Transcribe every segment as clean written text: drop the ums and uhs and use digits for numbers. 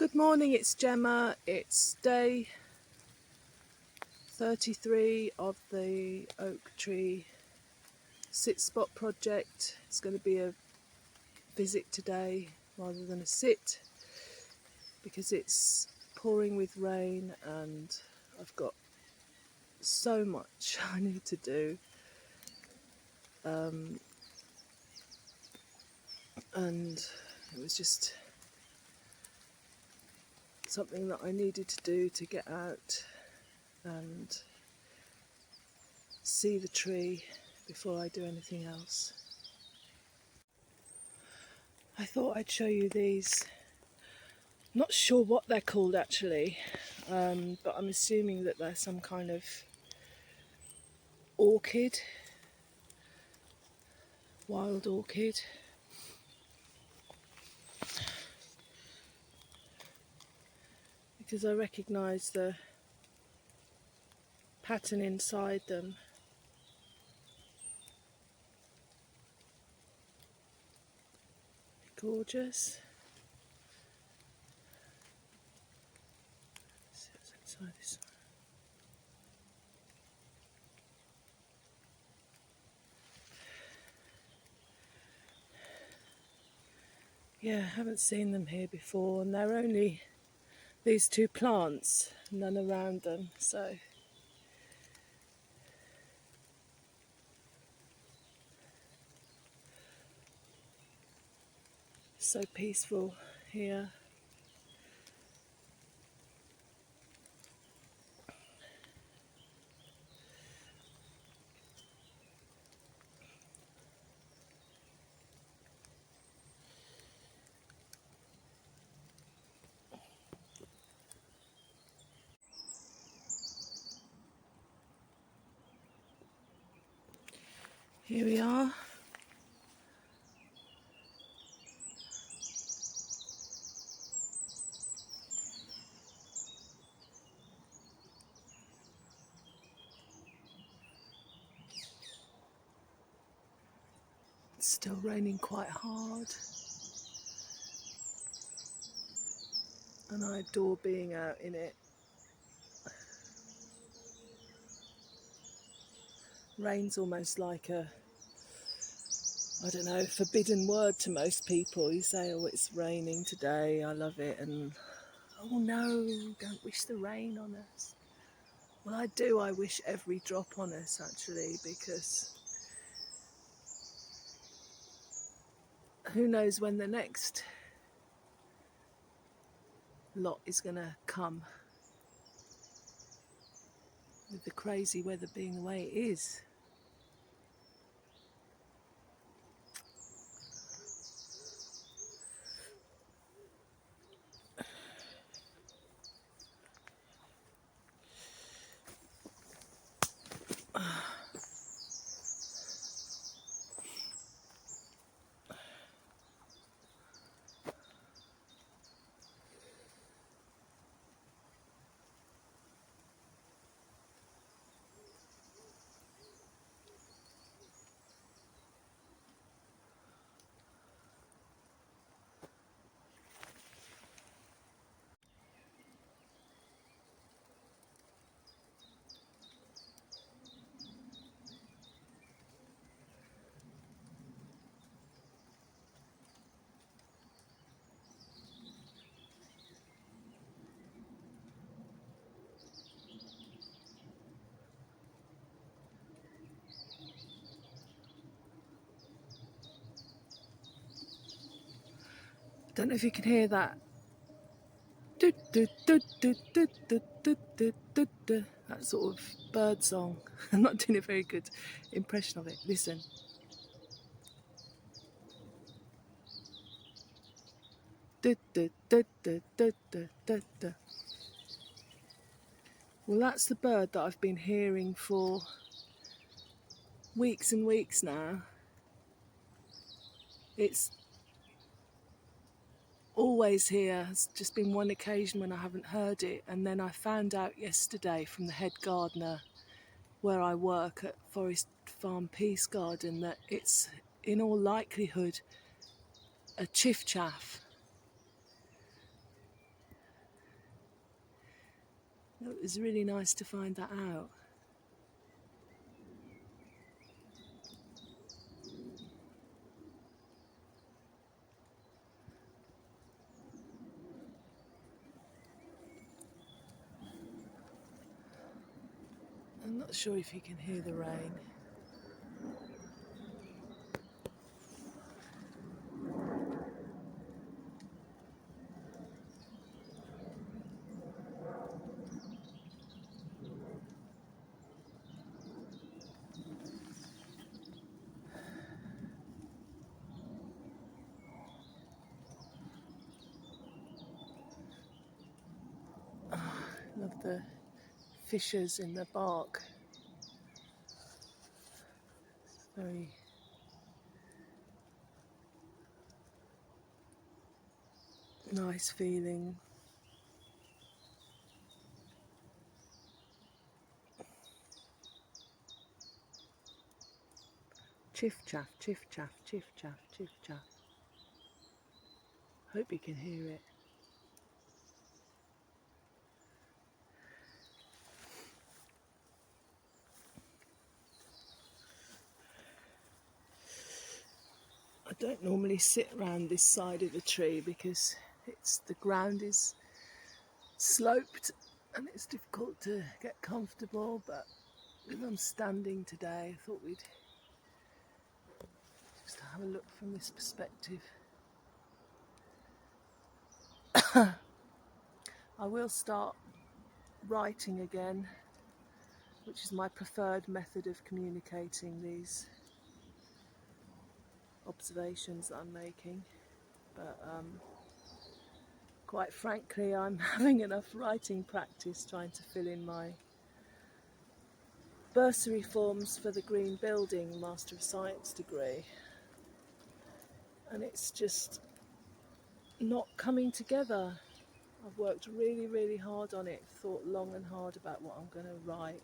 Good morning, it's Gemma. It's day 33 of the oak tree sit spot project. It's going to be a visit today rather than a sit because it's pouring with rain and I've got so much I need to do. And it was just something that I needed to do to get out and see the tree before I do anything else. I thought I'd show you these. Not sure what they're called actually, but I'm assuming that they're some kind of orchid, wild orchid. Because I recognise the pattern inside them. Gorgeous. Let's see what's inside this one. Yeah, I haven't seen them here before, and they're only these two plants, none around them, so peaceful here. Here we are. It's still raining quite hard, and I adore being out in it. Rain's almost like a, I don't know, forbidden word to most people. You say, oh, it's raining today, I love it, and oh no, don't wish the rain on us. Well, I do, I wish every drop on us actually, because who knows when the next lot is going to come, with the crazy weather being the way it is. Don't know if you can hear that. That sort of bird song. I'm not doing a very good impression of it. Listen. Well, that's the bird that I've been hearing for weeks and weeks now. It's always here. There's just been one occasion when I haven't heard it, and then I found out yesterday from the head gardener where I work at Forest Farm Peace Garden that it's in all likelihood a chiffchaff. It was really nice to find that out. I'm not sure if you can hear the rain. Love the fissures in the bark. Very nice feeling. Chiffchaff, chiffchaff, chiffchaff, chiffchaff. Hope you can hear it. I don't normally sit around this side of the tree because the ground is sloped and it's difficult to get comfortable, but because I'm standing today, I thought we'd just have a look from this perspective. I will start writing again, which is my preferred method of communicating these observations that I'm making, but quite frankly I'm having enough writing practice trying to fill in my bursary forms for the Green Building Master of Science degree, and it's just not coming together. I've worked really hard on it, thought long and hard about what I'm going to write.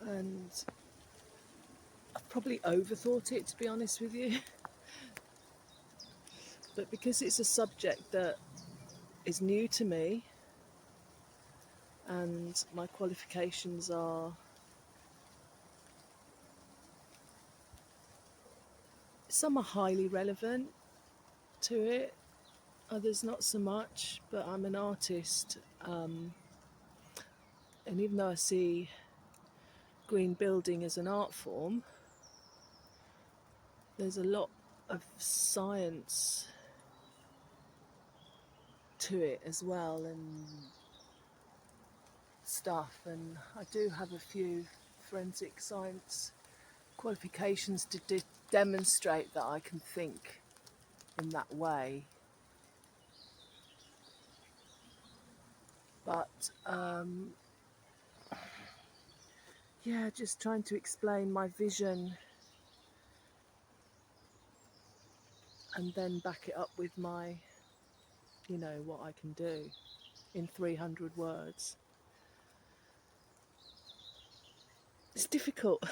And I've probably overthought it, to be honest with you. But because it's a subject that is new to me and my qualifications are some are highly relevant to it, others not so much, but I'm an artist, and even though I see green building as an art form, there's a lot of science to it as well and stuff, and I do have a few forensic science qualifications to demonstrate that I can think in that way, but yeah, just trying to explain my vision and then back it up with my, what I can do in 300 words. It's difficult.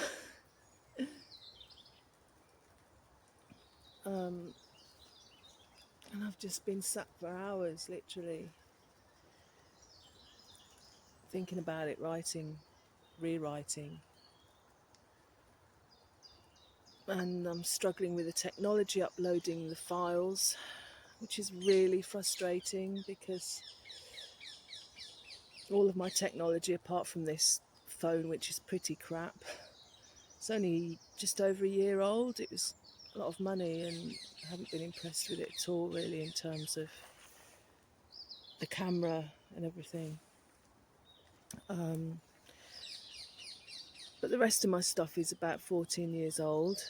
And I've just been sat for hours, literally, thinking about it, writing, rewriting. And I'm struggling with the technology, uploading the files, which is really frustrating because all of my technology, apart from this phone, which is pretty crap, it's only just over a year old. It was a lot of money and I haven't been impressed with it at all, really, in terms of the camera and everything. But the rest of my stuff is about 14 years old.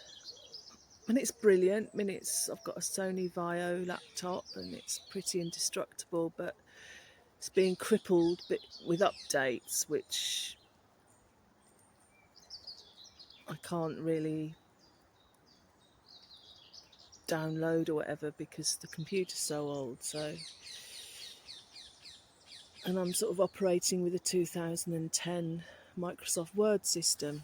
And it's brilliant. I mean, I've got a Sony Vaio laptop and it's pretty indestructible, but it's being crippled with updates, which I can't really download or whatever because the computer's so old. And I'm sort of operating with a 2010 Microsoft Word system.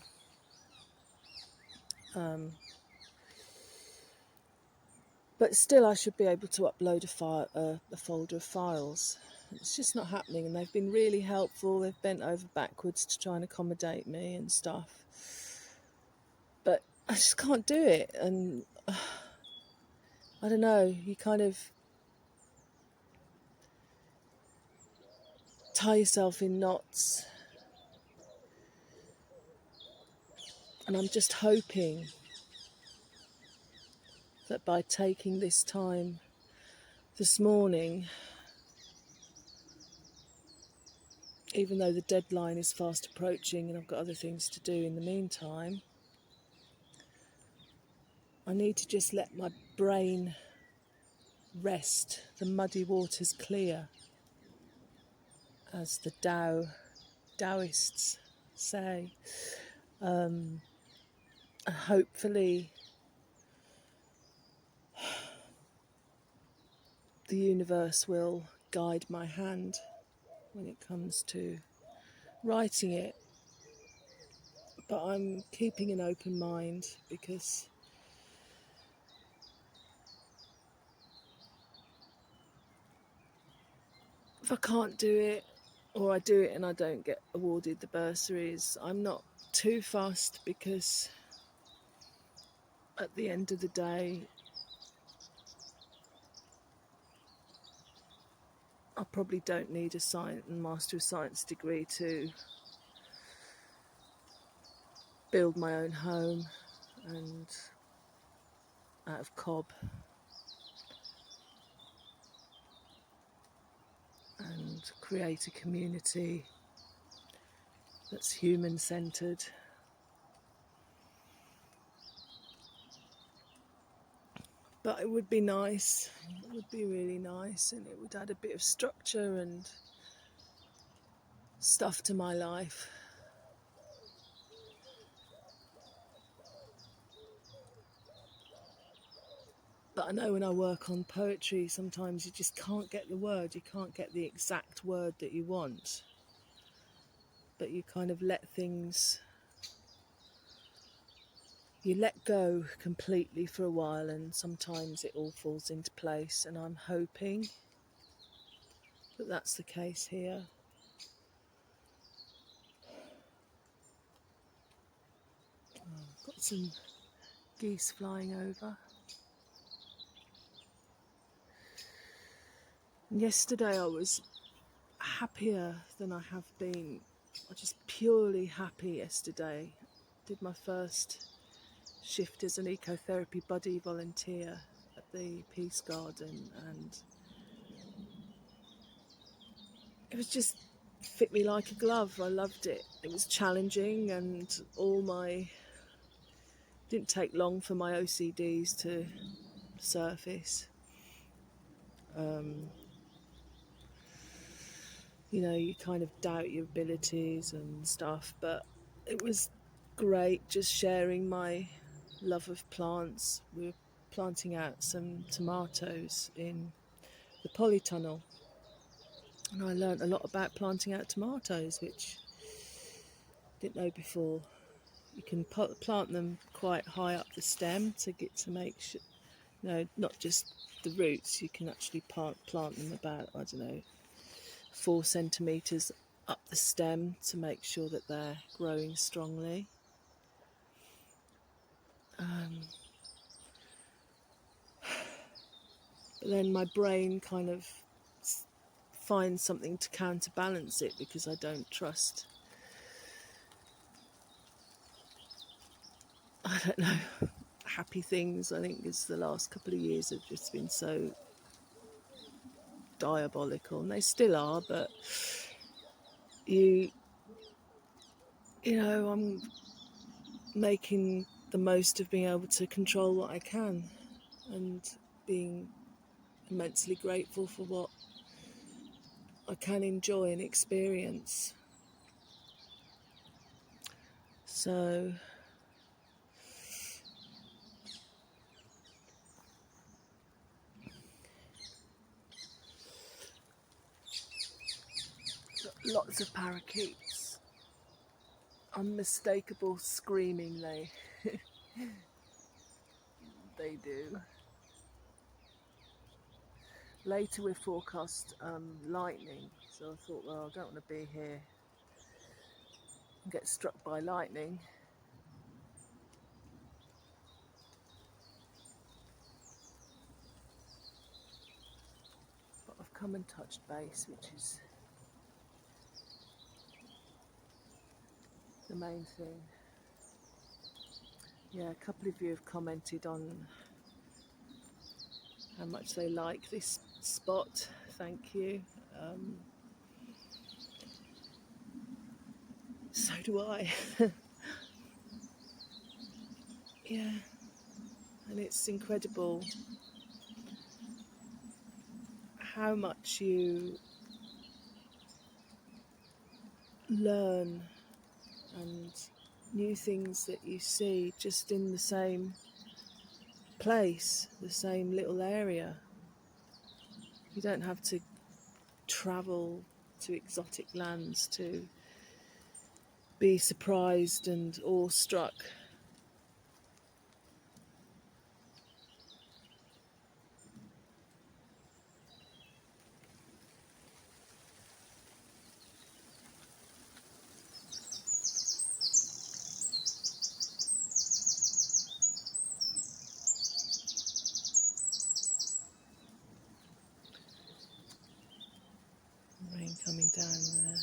But still, I should be able to upload a folder of files. It's just not happening, and they've been really helpful. They've bent over backwards to try and accommodate me and stuff. But I just can't do it, and I don't know, you kind of tie yourself in knots. And I'm just hoping that by taking this time this morning, even though the deadline is fast approaching and I've got other things to do in the meantime, I need to just let my brain rest, the muddy waters clear, as the Taoists say. And hopefully the universe will guide my hand when it comes to writing it. But I'm keeping an open mind, because if I can't do it, or I do it and I don't get awarded the bursaries, I'm not too fussed, because at the end of the day, I probably don't need a Master of Science degree to build my own home and out of cob and create a community that's human-centred. But it would be nice, it would be really nice, and it would add a bit of structure and stuff to my life. But I know when I work on poetry, sometimes you just can't get the word, you can't get the exact word that you want. But you kind of let things, you let go completely for a while, and sometimes it all falls into place, and I'm hoping that that's the case here. I've got some geese flying over. And yesterday I was happier than I have been. I was just purely happy yesterday. Did my first shift as an ecotherapy buddy volunteer at the Peace Garden, and it was just fit me like a glove. I loved it. It was challenging, and didn't take long for my OCDs to surface. You kind of doubt your abilities and stuff, but it was great just sharing my love of plants. We were planting out some tomatoes in the polytunnel, and I learnt a lot about planting out tomatoes, which I didn't know before. You can plant them quite high up the stem to make sure, not just the roots. You can actually plant them about, 4 centimetres up the stem to make sure that they're growing strongly. But then my brain kind of finds something to counterbalance it, because I don't trust, I don't know, happy things. I think it's the last couple of years have just been so diabolical, and they still are, but I'm making the most of being able to control what I can, and being immensely grateful for what I can enjoy and experience. So lots of parakeets, unmistakable screaming they do. Later we're forecast lightning, so I thought, well, I don't want to be here and get struck by lightning. But I've come and touched base, which is the main thing. Yeah, a couple of you have commented on how much they like this spot. Thank you. So do I. Yeah, and it's incredible how much you learn and new things that you see just in the same place, the same little area. You don't have to travel to exotic lands to be surprised and awestruck. Rain coming down there.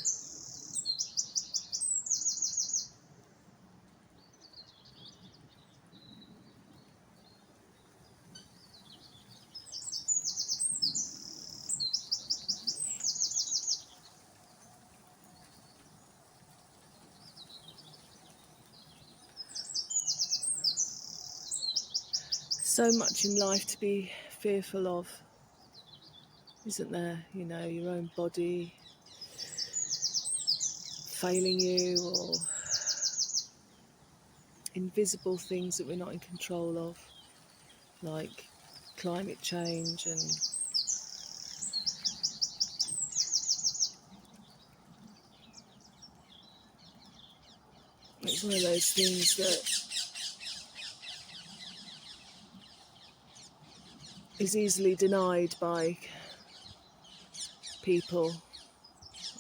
So much in life to be fearful of, isn't there? You know, your own body failing you, or invisible things that we're not in control of, like climate change. And it's one of those things that is easily denied by people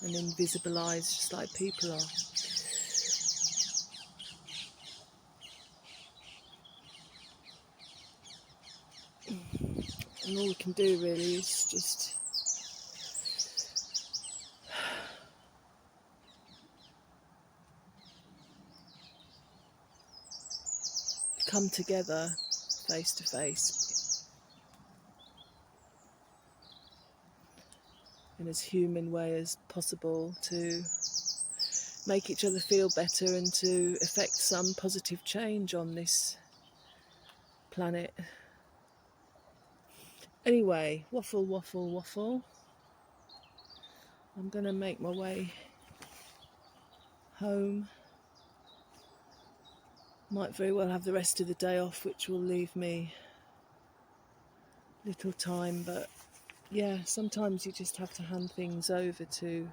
and invisibilised, just like people are. And all we can do really is just come together face to face in as human way as possible to make each other feel better and to effect some positive change on this planet. Anyway, waffle, waffle, waffle. I'm going to make my way home. Might very well have the rest of the day off, which will leave me little time, but yeah, sometimes you just have to hand things over to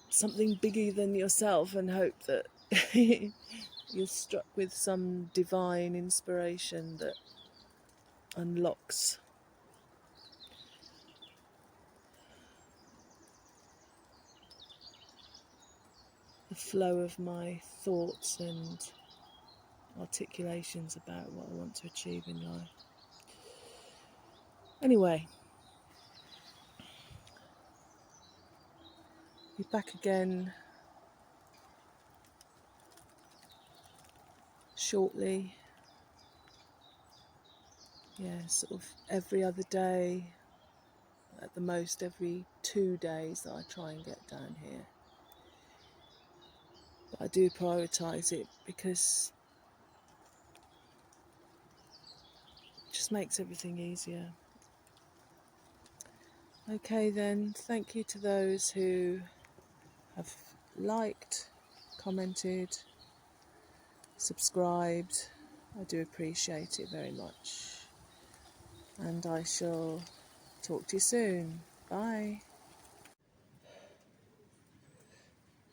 something bigger than yourself and hope that you're struck with some divine inspiration that unlocks the flow of my thoughts and articulations about what I want to achieve in life. Anyway, be back again shortly. Yeah, sort of every other day, at the most every 2 days that I try and get down here. But I do prioritise it because it just makes everything easier. Okay then, thank you to those who have liked, commented, subscribed. I do appreciate it very much. And I shall talk to you soon. Bye.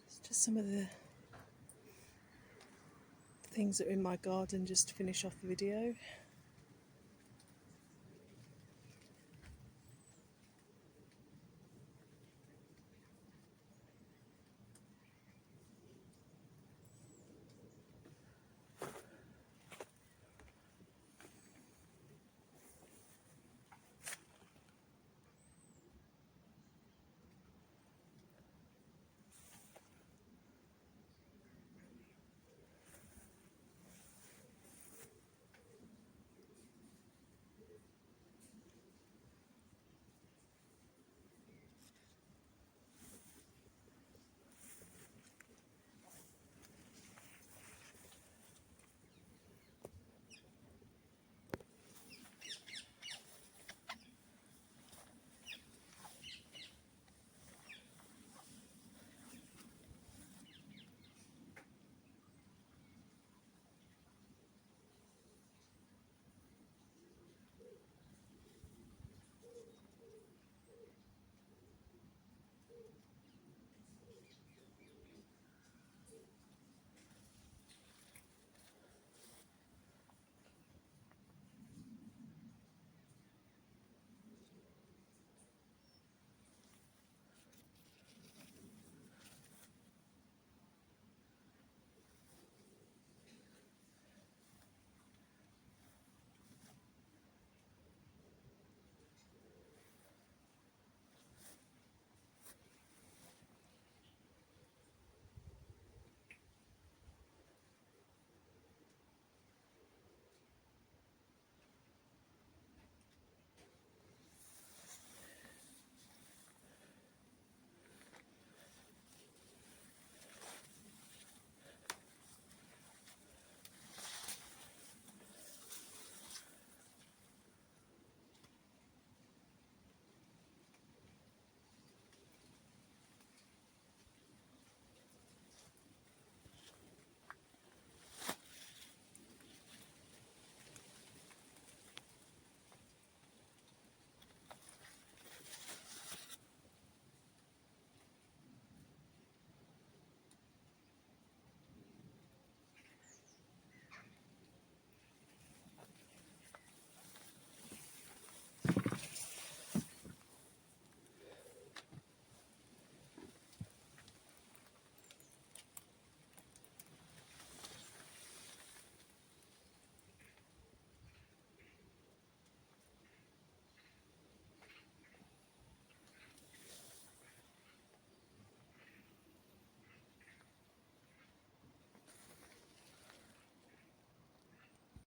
It's just some of the things that are in my garden just to finish off the video.